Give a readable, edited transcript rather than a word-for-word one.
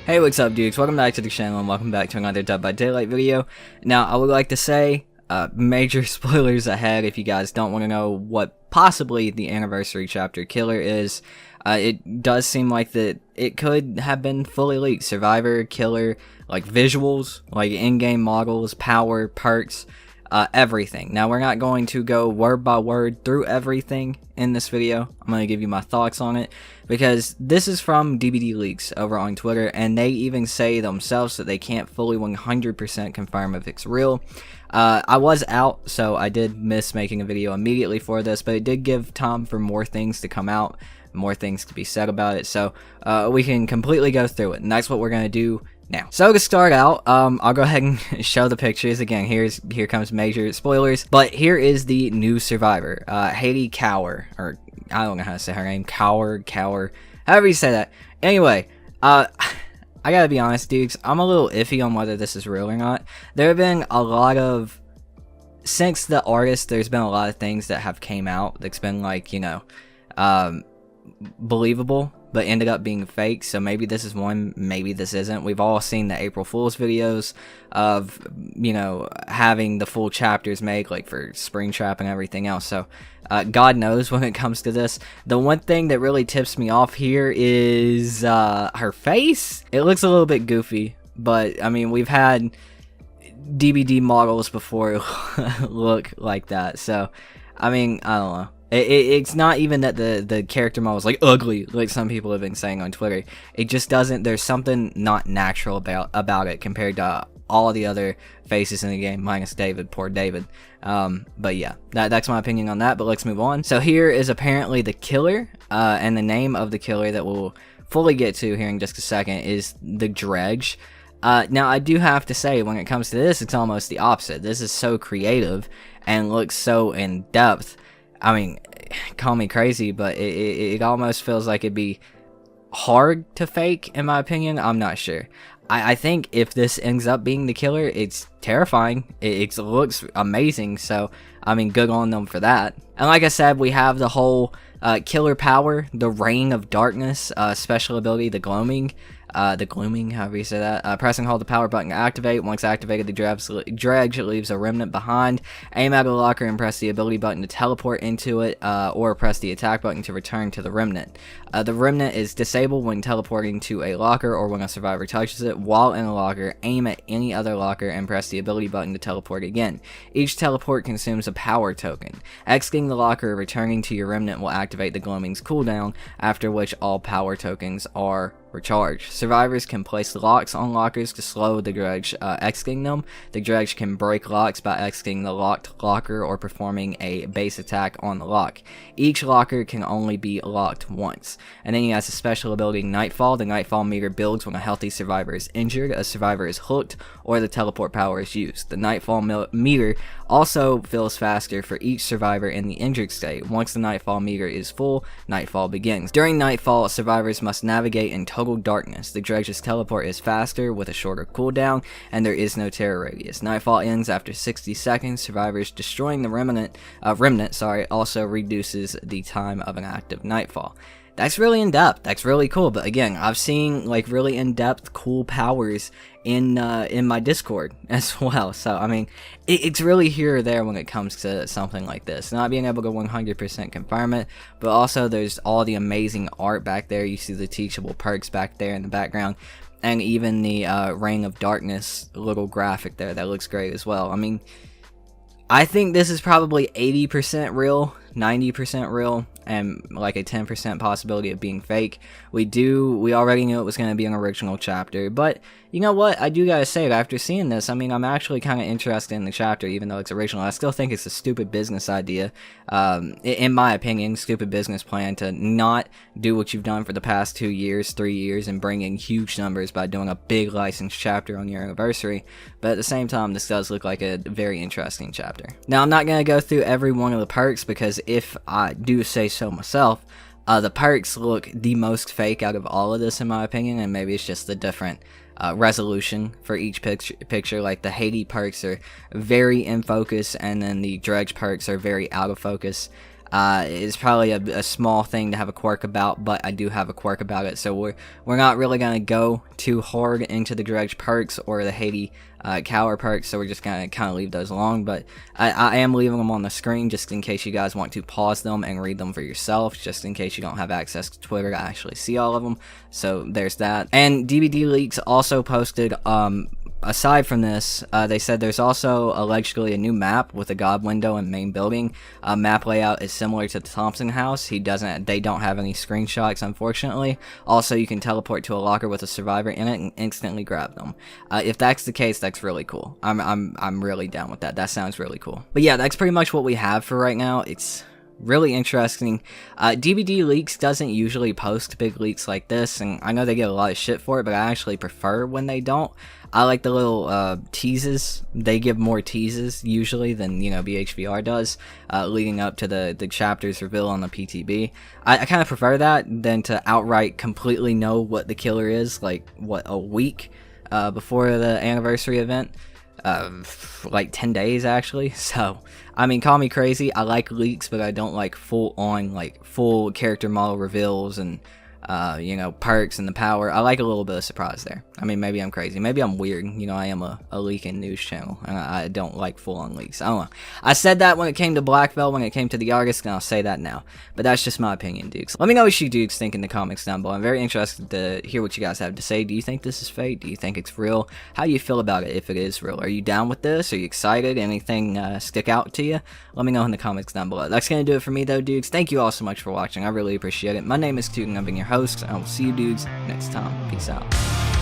Hey, what's up, dudes? Welcome back to the channel and welcome back to another Dead by Daylight video. Now, I would like to say, major spoilers ahead if you guys don't want to know what possibly the anniversary chapter killer is. It does seem like that it could have been fully leaked. Survivor, killer, like visuals, like in-game models, power, perks, everything. Now, we're not going to go word by word through everything in this video. I'm going to give you my thoughts on it because this is from dbdleaks over on Twitter, and they even say themselves that they can't fully 100% confirm if it's real. I was out, so I did miss making a video immediately for this, but it did give time for more things to come out, more things to be said about it, so we can completely go through it, and that's what we're going to do now. So to start out, I'll go ahead and show the pictures. Again, here comes major spoilers, but here is the new survivor, Haiti Cower, or I don't know how to say her name, Cower, however you say that. Anyway, I gotta be honest, dudes, I'm a little iffy on whether this is real or not. There have been a lot of, since the artist, there's been a lot of things that have came out that's been like, you know, believable, but ended up being fake. So maybe this is one, maybe this isn't. We've all seen the April Fool's videos of, you know, having the full chapters made, like for Springtrap and everything else. So God knows when it comes to this. The one thing that really tips me off here is her face. It looks a little bit goofy, but I mean, we've had DBD models before look like that. So I mean, I don't know. It's not even that the character model is like ugly, like some people have been saying on Twitter. It just doesn't. There's something not natural about it compared to all the other faces in the game, minus David. Poor David. But yeah, that's my opinion on that. But let's move on. So here is apparently the killer, and the name of the killer that we'll fully get to here in just a second is the Dredge. Now I do have to say, when it comes to this, it's almost the opposite. This is so creative and looks so in depth. I mean, call me crazy, but it almost feels like it'd be hard to fake, in my opinion. I'm not sure. I think if this ends up being the killer, it's terrifying. It looks amazing, so, I mean, good on them for that. And like I said, we have the whole killer power, the Reign of Darkness, special ability, the gloaming, however you say that. Press and hold the power button to activate. Once activated, the dredge leaves a remnant behind. Aim at a locker and press the ability button to teleport into it, or press the attack button to return to the remnant. The remnant is disabled when teleporting to a locker or when a survivor touches it. While in a locker, aim at any other locker and press the ability button to teleport again. Each teleport consumes a power token. Exiting the locker or returning to your remnant will activate the gloaming's cooldown, after which all power tokens are recharged. Survivors can place locks on lockers to slow the dredge exiting them. The dredge can break locks by exiting the locked locker or performing a base attack on the lock. Each locker can only be locked once. And then he has a special ability, Nightfall. The Nightfall meter builds when a healthy survivor is injured, a survivor is hooked, or the teleport power is used. The Nightfall meter also fills faster for each survivor in the injured state. Once the Nightfall meter is full, Nightfall begins. During Nightfall, survivors must navigate in total darkness. The dredge's teleport is faster with a shorter cooldown, and there is no terror radius. Nightfall ends after 60 seconds. Survivors destroying the remnant also reduces the time of an active Nightfall. That's really in-depth. That's really cool. But again, I've seen like really in-depth cool powers in my Discord as well. So I mean, it's really here or there when it comes to something like this. Not being able to 100% confirm it, but also there's all the amazing art back there. You see the teachable perks back there in the background, and even the Reign of Darkness little graphic there that looks great as well. I mean, I think this is probably 80% real, 90% real, and like a 10% possibility of being fake. We already knew it was going to be an original chapter, but you know what, I do gotta say, after seeing this, I mean, I'm actually kind of interested in the chapter, even though it's original. I still think it's a stupid business idea, in my opinion, stupid business plan to not do what you've done for the past 2 years, 3 years, and bring in huge numbers by doing a big licensed chapter on your anniversary. But at the same time, this does look like a very interesting chapter. Now, I'm not going to go through every one of the perks, because if I do say so myself, the perks look the most fake out of all of this, in my opinion, and maybe it's just the different resolution for each picture. Like the Haiti perks are very in focus, and then the Dredge perks are very out of focus. It's probably a small thing to have a quirk about, but I do have a quirk about it, so we're not really going to go too hard into the Dredge perks or the Haiti Cower perks, so we're just going to kind of leave those alone. But I am leaving them on the screen just in case you guys want to pause them and read them for yourself, just in case you don't have access to Twitter to actually see all of them. So there's that. And dbdleaks also posted, aside from this, they said there's also allegedly a new map with a god window and main building. Map layout is similar to the Thompson house. They don't have any screenshots, unfortunately. Also, you can teleport to a locker with a survivor in it and instantly grab them. If that's the case, that's really cool. I'm really down with that. That sounds really cool. But yeah, that's pretty much what we have for right now. It's really interesting. dbdleaks doesn't usually post big leaks like this, and I know they get a lot of shit for it, but I actually prefer when they don't. I like the little teases. They give more teases usually than, you know, BHVR does, leading up to the chapter's reveal on the PTB. I kind of prefer that than to outright completely know what the killer is, like, what, a week before the anniversary event. Like 10 days actually. So I mean, call me crazy, I like leaks, but I don't like full on, like, full character model reveals and you know, perks and the power. I like a little bit of surprise there. I mean, maybe I'm crazy, maybe I'm weird, you know, I am a leaking news channel, and I don't like full-on leaks. I don't know. I said that when it came to Blackville, when it came to the artist, and I'll say that now. But that's just my opinion, dukes. Let me know what you dukes think in the comments down below. I'm very interested to hear what you guys have to say. Do you think this is fake? Do you think it's real? How do you feel about it if it is real? Are you down with this? Are you excited? Anything stick out to you? Let me know in the comments down below. That's gonna do it for me though, dukes. Thank you all so much for watching. I really appreciate it. My name is Toot, and I've been your host, and I will see you dudes next time. Peace out.